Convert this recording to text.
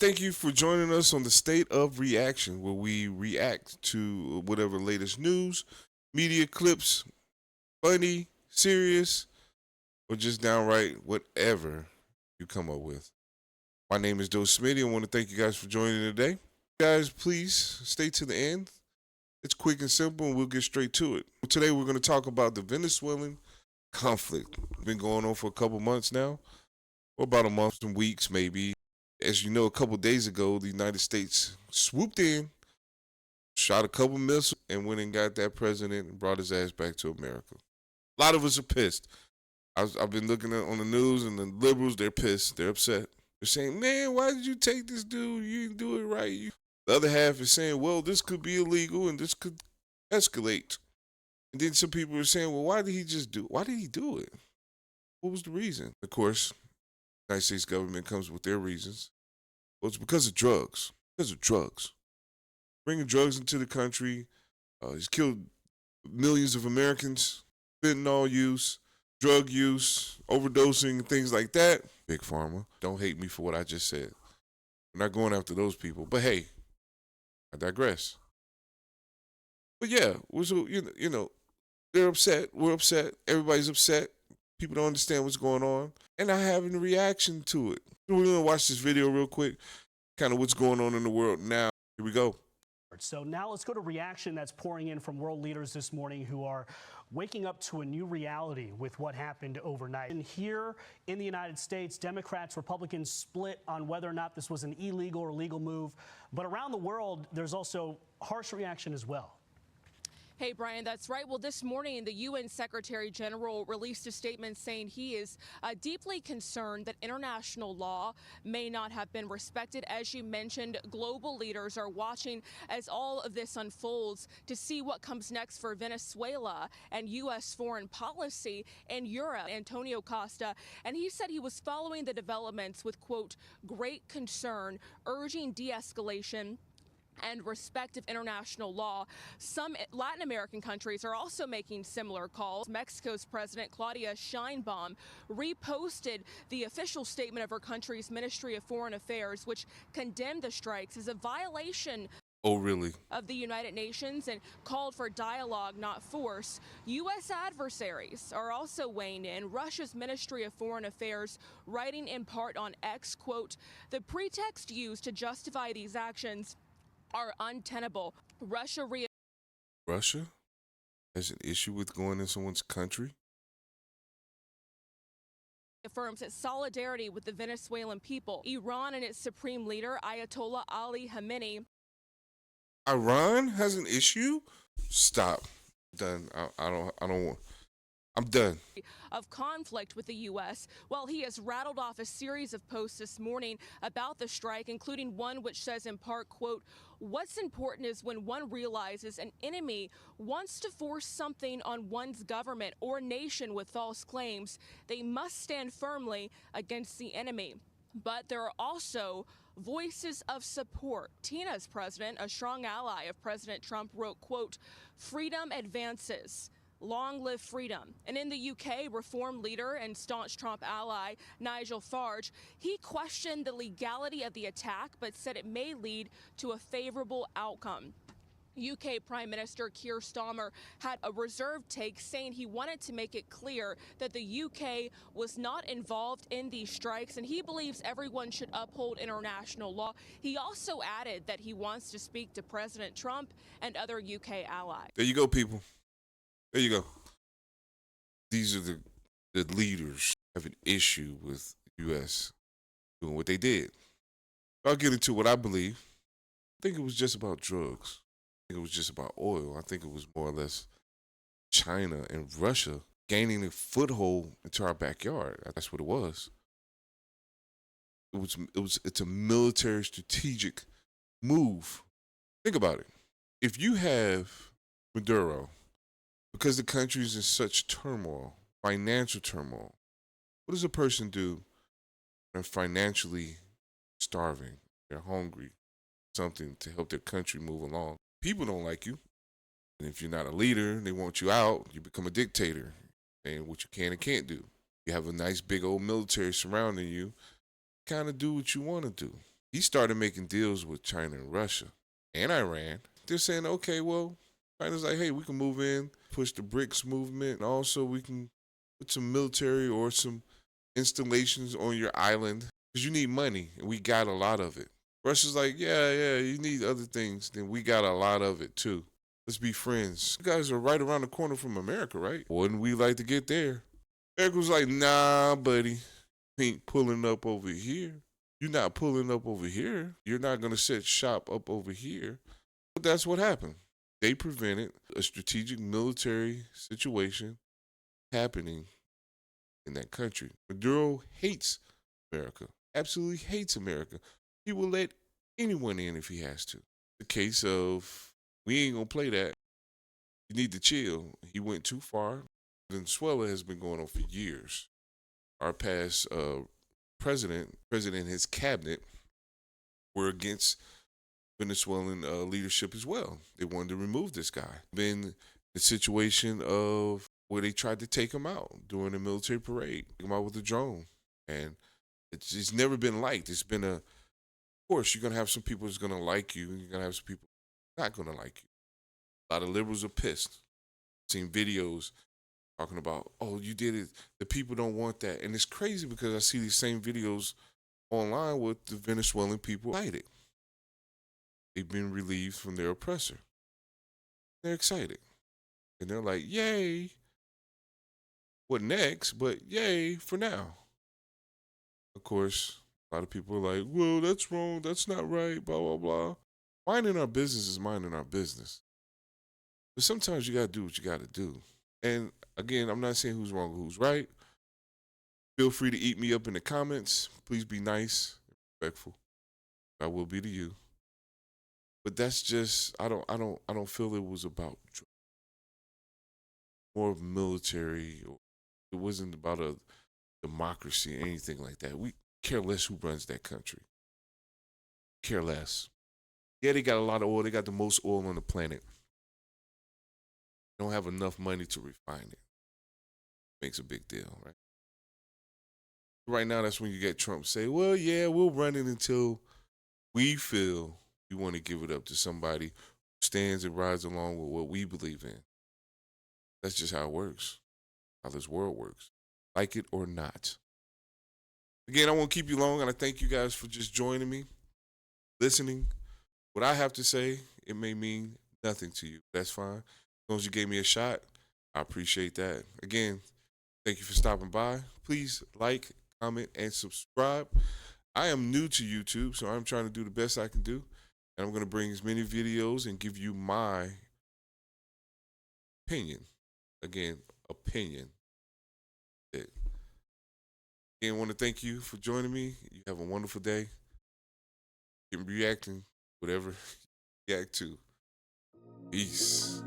Thank you for joining us on the State of Reaction, where we react to whatever latest news, media clips, funny, serious, or just downright whatever you come up with. My name is Joe Smitty. I want to thank you guys for joining today. Guys, please stay to the end. It's quick and simple, and we'll get straight to it. Today, we're going to talk about the Venezuelan conflict. It's been going on for a couple months now, or about a month, some weeks maybe. As you know, a couple days ago, the United States swooped in, shot a couple missiles, and went and got that president and brought his ass back to America. A lot of us are pissed. I've been looking at on the news, and the liberals, they're pissed. They're upset. They're saying, man, why did you take this dude? You didn't do it right. The other half is saying, well, this could be illegal and this could escalate. And then some people are saying, well, why did he do it? What was the reason? Of course, the United States government comes with their reasons. Well, it's because of drugs. Because of drugs. Bringing drugs into the country. He's killed millions of Americans. Fentanyl use, drug use, overdosing, and things like that. Big Pharma. Don't hate me for what I just said. We're not going after those people. But hey, I digress. But yeah, so, they're upset. We're upset. Everybody's upset. People don't understand what's going on. And not having a reaction to it. We're going to watch this video real quick. Kind of what's going on in the world now. Here we go. So now let's go to reaction that's pouring in from world leaders this morning who are waking up to a new reality with what happened overnight. And here in the United States, Democrats, Republicans split on whether or not this was an illegal or legal move. But around the world, there's also harsh reaction as well. Hey, Brian, that's right. Well, this morning, the UN Secretary General released a statement saying he is deeply concerned that international law may not have been respected. As you mentioned, global leaders are watching as all of this unfolds to see what comes next for Venezuela and U.S. foreign policy in Europe. Antonio Costa, and he said he was following the developments with, quote, great concern, urging de-escalation and respect of international law. Some Latin American countries are also making similar calls. Mexico's President Claudia Sheinbaum reposted the official statement of her country's Ministry of Foreign Affairs, which condemned the strikes as a violation of the United Nations and called for dialogue, not force. U.S. adversaries are also weighing in. Russia's Ministry of Foreign Affairs writing in part on X, quote, the pretext used to justify these actions are untenable. Russia has an issue with going in someone's country? Affirms its solidarity with the Venezuelan people. Iran and its supreme leader, Ayatollah Ali Khamenei. Iran has an issue? Stop. Done. I don't want. I'm done. Of conflict with the U.S. Well, he has rattled off a series of posts this morning about the strike, including one which says in part, quote, what's important is when one realizes an enemy wants to force something on one's government or nation with false claims, they must stand firmly against the enemy. But there are also voices of support. Tina's president, a strong ally of President Trump, wrote, quote, freedom advances. Long live freedom. And in the UK, reform leader and staunch Trump ally Nigel Farage, he questioned the legality of the attack, but said it may lead to a favorable outcome. UK Prime Minister Keir Starmer had a reserved take, saying he wanted to make it clear that the UK was not involved in these strikes, and he believes everyone should uphold international law. He also added that he wants to speak to President Trump and other UK allies. There you go, people. There you go. These are the leaders have an issue with the U.S. doing what they did. I'll get into what I believe. I think it was just about drugs. I think it was just about oil. I think it was more or less China and Russia gaining a foothold into our backyard. That's what it was. It's a military strategic move. Think about it. If you have Maduro, because the country is in such turmoil, financial turmoil, what does a person do when they're financially starving? They're hungry, something to help their country move along. People don't like you. And if you're not a leader, they want you out, you become a dictator. And what you can and can't do. You have a nice big old military surrounding you, kind of do what you want to do. he started making deals with China and Russia and Iran. They're saying, okay, well, China's like, hey, we can move in, push the BRICS movement, and also we can put some military or some installations on your island because you need money, and we got a lot of it. Russia's like, yeah, you need other things, then we got a lot of it too. Let's be friends. You guys are right around the corner from America, right? Wouldn't we like to get there? America was like, nah, buddy, ain't pulling up over here. You're not pulling up over here. You're not going to set shop up over here. But that's what happened. They prevented a strategic military situation happening in that country. Maduro hates America, absolutely hates America. He will let anyone in if he has to. The case of, we ain't going to play that. You need to chill. He went too far. Venezuela has been going on for years. Our past president and his cabinet were against Venezuelan leadership as well. They wanted to remove this guy. Been the situation of where they tried to take him out during a military parade, take him out with a drone, and it's never been liked. It's been of course, you're gonna have some people that's gonna like you, and you're gonna have some people not gonna like you. A lot of liberals are pissed. Seen videos talking about, oh, you did it. The people don't want that, and it's crazy because I see these same videos online with the Venezuelan people excited. They've been relieved from their oppressor. They're excited. And they're like, yay. What next? But yay for now. Of course, a lot of people are like, well, that's wrong. That's not right. Blah, blah, blah. Minding our business is minding our business. But sometimes you got to do what you got to do. And again, I'm not saying who's wrong or who's right. Feel free to eat me up in the comments. Please be nice and respectful. I will be to you. But that's just I don't feel it was about more of military or it wasn't about a democracy or anything like that. We care less who runs that country. Care less. Yeah, they got a lot of oil. They got the most oil on the planet. They don't have enough money to refine it. Makes a big deal, right? Right now, that's when you get Trump say, well, yeah, we'll run it until we feel we want to give it up to somebody who stands and rides along with what we believe in. That's just how it works, how this world works, like it or not. Again, I won't keep you long, and I thank you guys for just joining me, listening. What I have to say, it may mean nothing to you. That's fine. As long as you gave me a shot, I appreciate that. Again, thank you for stopping by. Please like, comment, and subscribe. I am new to YouTube, so I'm trying to do the best I can do. And I'm going to bring as many videos and give you my opinion. Again, opinion. Again, I want to thank you for joining me. You have a wonderful day. Keep reacting, whatever you react to. Peace.